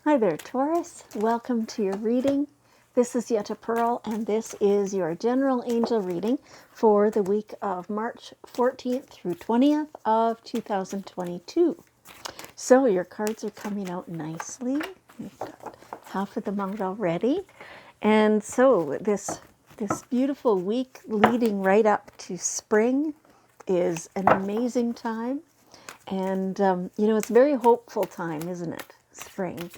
Hi there, Taurus. Welcome to your reading. This is Yetta Pearl, and this is your general angel reading for the week of March 14th through 20th of 2022. So your cards are coming out nicely. We've got half of them out already. And so this beautiful week leading right up to spring is an amazing time. And it's a very hopeful time, isn't it? Spring,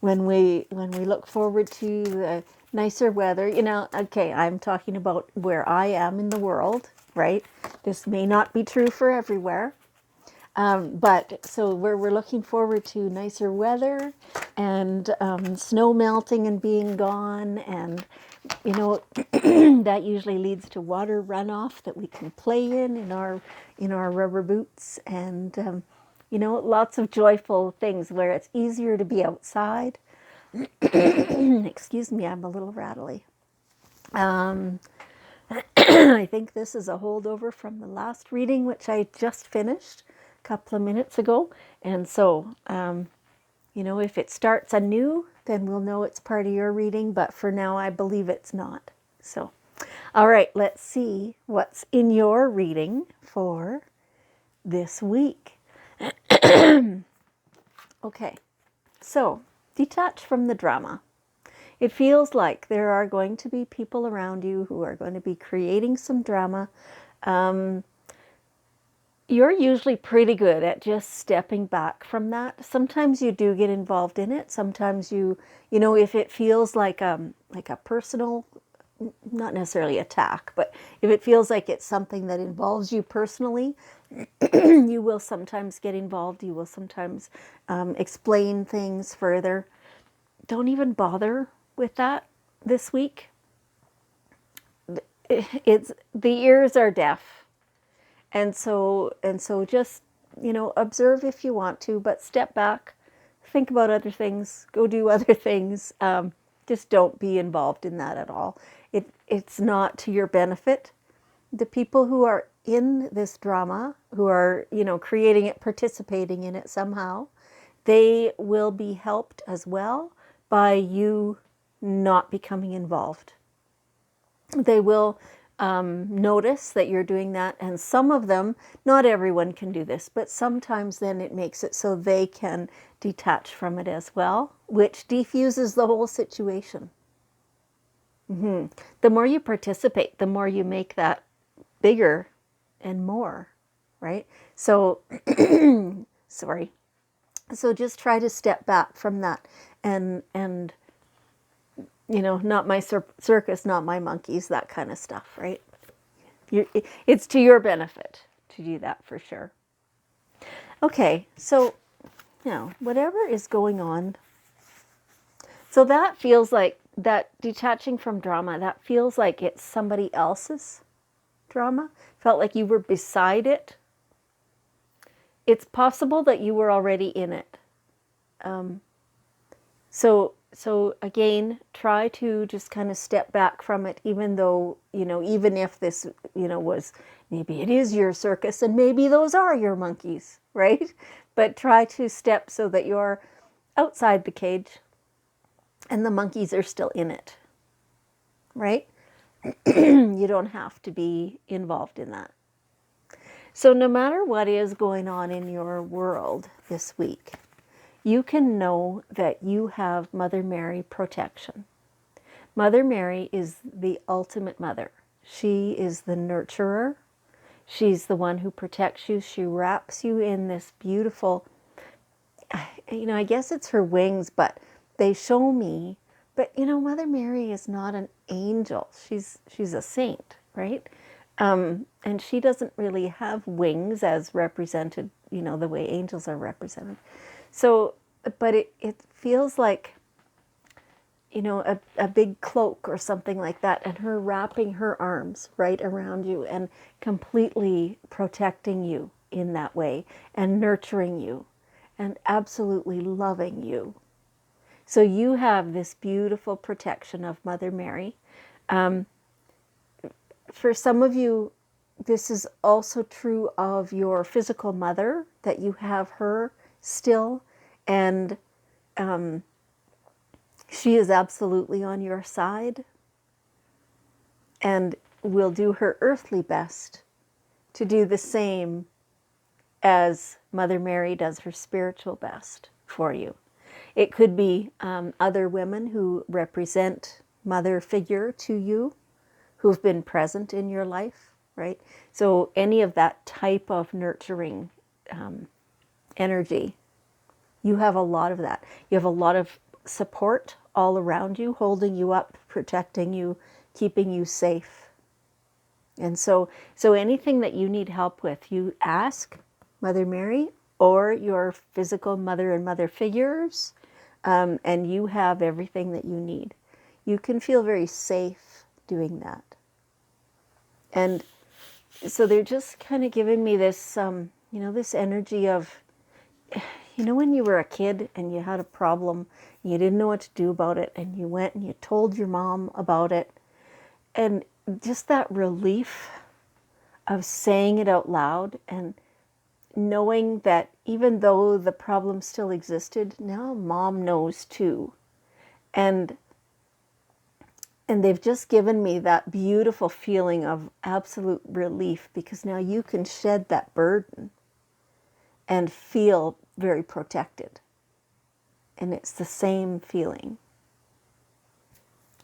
when we look forward to the nicer weather. Okay, I'm talking about where I am in the world, right? This may not be true for everywhere, but so we're looking forward to nicer weather and snow melting and being gone, and that usually leads to water runoff that we can play in our rubber boots, and lots of joyful things where it's easier to be outside. Excuse me, I'm a little rattly. I think this is a holdover from the last reading, which I just finished a couple of minutes ago. And so, if it starts anew, then we'll know it's part of your reading. But for now, I believe it's not. So, all right, let's see what's in your reading for this week. Okay, so detach from the drama. It feels like there are going to be people around you who are going to be creating some drama. You're usually pretty good at just stepping back from that. Sometimes you do get involved in it. Sometimes if it feels like a personal, not necessarily attack, but if it feels like it's something that involves you personally, you will sometimes get involved. You will sometimes explain things further. Don't even bother with that this week. It's the ears are deaf, and so just observe if you want to, but step back, think about other things, go do other things. Just don't be involved in that at all. It's not to your benefit. The people who are in this drama, who are creating it, participating in it somehow, they will be helped as well by you not becoming involved. They will notice that you're doing that, and some of them, not everyone can do this, but sometimes then it makes it so they can detach from it as well, which defuses the whole situation. The more you participate, the more you make that bigger and more, right? So, sorry. So just try to step back from that, and not my circus, not my monkeys, that kind of stuff, right? It's to your benefit to do that for sure. Okay, so whatever is going on, so that feels like that detaching from drama, that feels like it's somebody else's drama. Felt like you were beside it. It's possible that you were already in it. So again, try to just kind of step back from it, even though, even if this, was, maybe it is your circus and maybe those are your monkeys, right? But try to step so that you're outside the cage and the monkeys are still in it, right? You don't have to be involved in that. So no matter what is going on in your world this week, you can know that you have Mother Mary protection. Mother Mary is the ultimate mother. She is the nurturer. She's the one who protects you. She wraps you in this beautiful, I guess it's her wings, but they show me, but Mother Mary is not an angel. She's a saint, right? And she doesn't really have wings as represented, the way angels are represented. So, but it feels like, a big cloak or something like that, and her wrapping her arms right around you and completely protecting you in that way and nurturing you and absolutely loving you. So you have this beautiful protection of Mother Mary. For some of you, this is also true of your physical mother, that you have her still. And She is absolutely on your side and will do her earthly best to do the same as Mother Mary does her spiritual best for you. It could be other women who represent mother figure to you, who've been present in your life, right? So any of that type of nurturing energy, you have a lot of that. You have a lot of support all around you, holding you up, protecting you, keeping you safe. And so anything that you need help with, you ask Mother Mary or your physical mother and mother figures, and you have everything that you need. You can feel very safe doing that. And so they're just kind of giving me this, this energy of, when you were a kid and you had a problem, and you didn't know what to do about it, and you went and you told your mom about it, and just that relief of saying it out loud and knowing that even though the problem still existed, now mom knows too. And they've just given me that beautiful feeling of absolute relief, because now you can shed that burden and feel very protected. And it's the same feeling.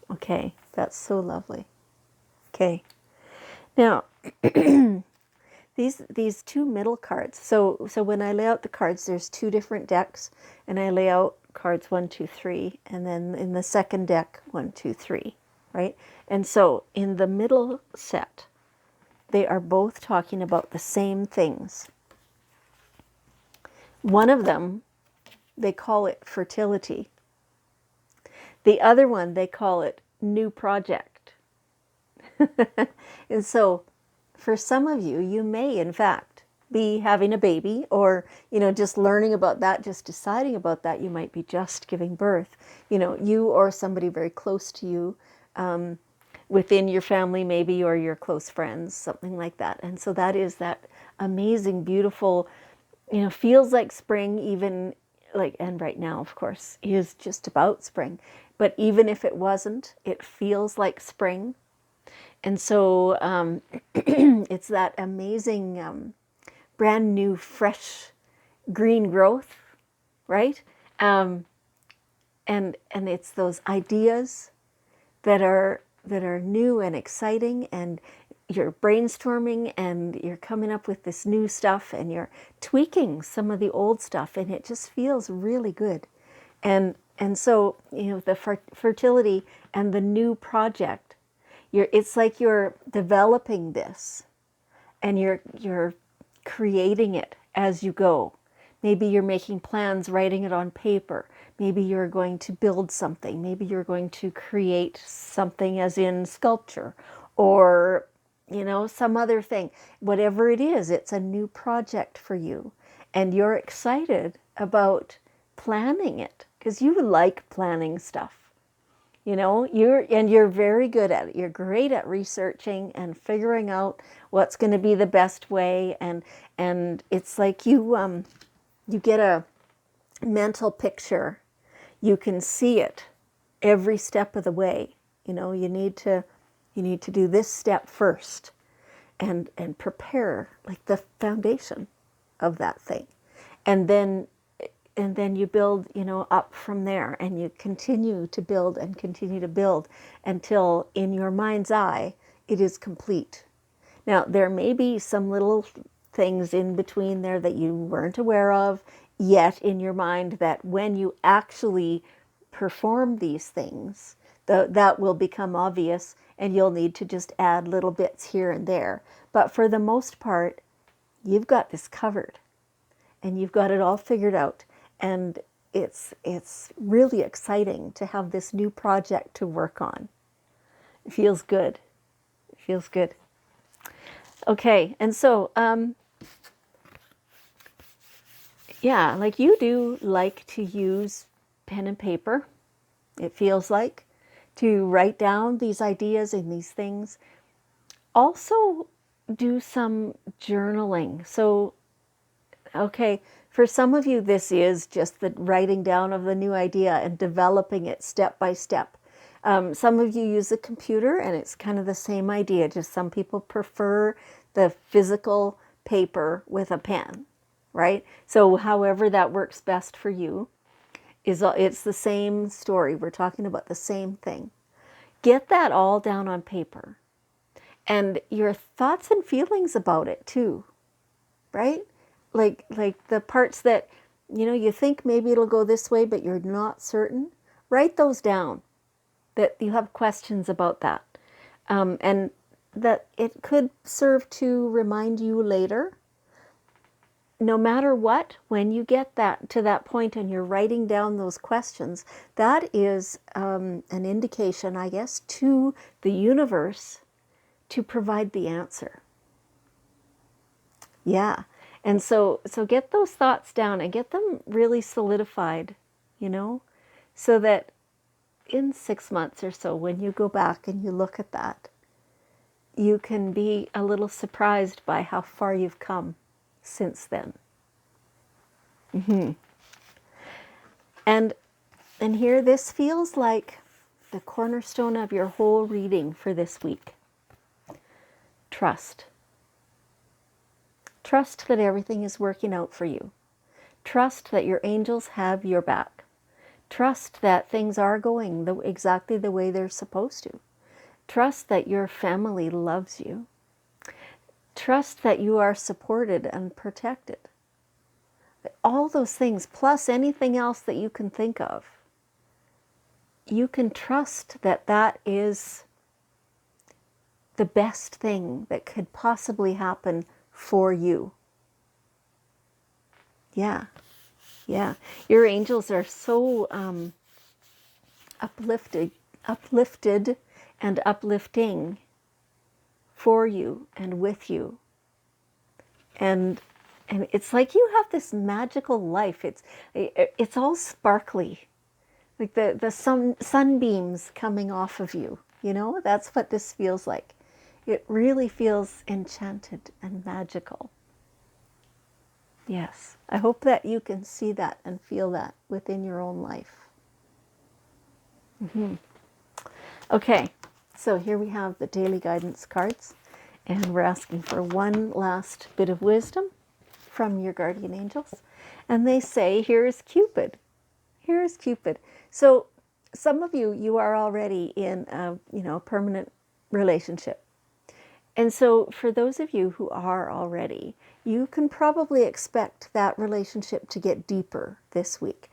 Okay, that's so lovely. Okay. Now, these two middle cards. So when I lay out the cards, there's two different decks, and I lay out cards 1, 2, 3, and then in the second deck 1, 2, 3, right? And so in the middle set, they are both talking about the same things. One of them, they call it fertility. The other one, they call it new project. And so for some of you, you may in fact be having a baby, or, just learning about that, just deciding about that. You might be just giving birth, you or somebody very close to you, within your family maybe, or your close friends, something like that. And so that is that amazing, beautiful, feels like spring, even like, and right now, of course, is just about spring. But even if it wasn't, it feels like spring. And so it's that amazing, brand new, fresh, green growth, right? And it's those ideas that are new and exciting, and you're brainstorming and you're coming up with this new stuff, and you're tweaking some of the old stuff, and it just feels really good. And so the fertility and the new project, it's like you're developing this, and you're creating it as you go. Maybe you're making plans, writing it on paper. Maybe you're going to build something. Maybe you're going to create something, as in sculpture, or some other thing. Whatever it is, it's a new project for you, and you're excited about planning it, because you like planning stuff. You're very good at it. You're great at researching and figuring out what's going to be the best way, and it's like you get a mental picture. You can see it every step of the way. You need to do this step first, and prepare like the foundation of that thing, and then you build, up from there, and you continue to build and continue to build until in your mind's eye it is complete. Now, there may be some little things in between there that you weren't aware of yet in your mind, that when you actually perform these things, that will become obvious, and you'll need to just add little bits here and there. But for the most part, you've got this covered, and you've got it all figured out. And it's really exciting to have this new project to work on. It feels good. It feels good. Okay, and so, yeah, like you do like to use pen and paper, it feels like, to write down these ideas and these things. Also do some journaling. So, okay, For some of you, this is just the writing down of the new idea and developing it step by step. Some of you use a computer and it's kind of the same idea, just some people prefer the physical paper with a pen, right? So however that works best for you, it's the same story. We're talking about the same thing. Get that all down on paper and your thoughts and feelings about it too, right? Like the parts that, you think maybe it'll go this way, but you're not certain. Write those down, that you have questions about that. And that it could serve to remind you later. No matter what, when you get that to that point and you're writing down those questions, that is an indication, I guess, to the universe to provide the answer. Yeah. And so get those thoughts down and get them really solidified, so that in 6 months or so, when you go back and you look at that, you can be a little surprised by how far you've come since then. And here, this feels like the cornerstone of your whole reading for this week. Trust. Trust that everything is working out for you. Trust that your angels have your back. Trust that things are going exactly the way they're supposed to. Trust that your family loves you. Trust that you are supported and protected. All those things, plus anything else that you can think of, you can trust that that is the best thing that could possibly happen for you. Yeah. Yeah. Your angels are so uplifted and uplifting for you and with you. And it's like you have this magical life. It's all sparkly. Like the sunbeams coming off of you. That's what this feels like. It really feels enchanted and magical. Yes. I hope that you can see that and feel that within your own life. Okay, so here we have the daily guidance cards, and we're asking for one last bit of wisdom from your guardian angels. And they say, here is Cupid. Here is Cupid. So some of you are already in a permanent relationship. And so for those of you who are already, you can probably expect that relationship to get deeper this week,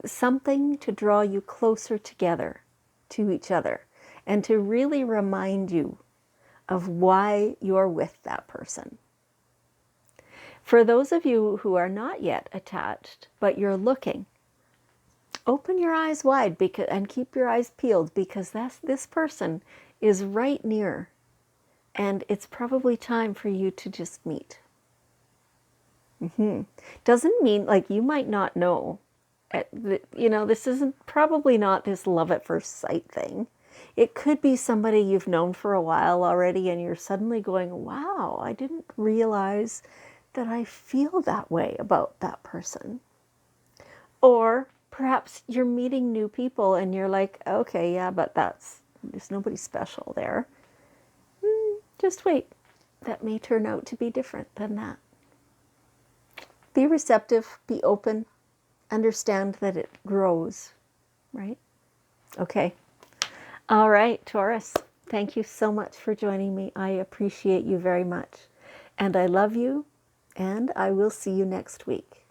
something to draw you closer together to each other and to really remind you of why you're with that person. For those of you who are not yet attached, but you're looking, open your eyes wide and keep your eyes peeled, because this person is right near. And it's probably time for you to just meet. Doesn't mean, like, you might not know. This isn't probably not this love at first sight thing. It could be somebody you've known for a while already and you're suddenly going, wow, I didn't realize that I feel that way about that person. Or perhaps you're meeting new people and you're like, okay, yeah, but there's nobody special there. Just wait. That may turn out to be different than that. Be receptive, be open, understand that it grows, right? Okay. All right, Taurus, thank you so much for joining me. I appreciate you very much. And I love you, and I will see you next week.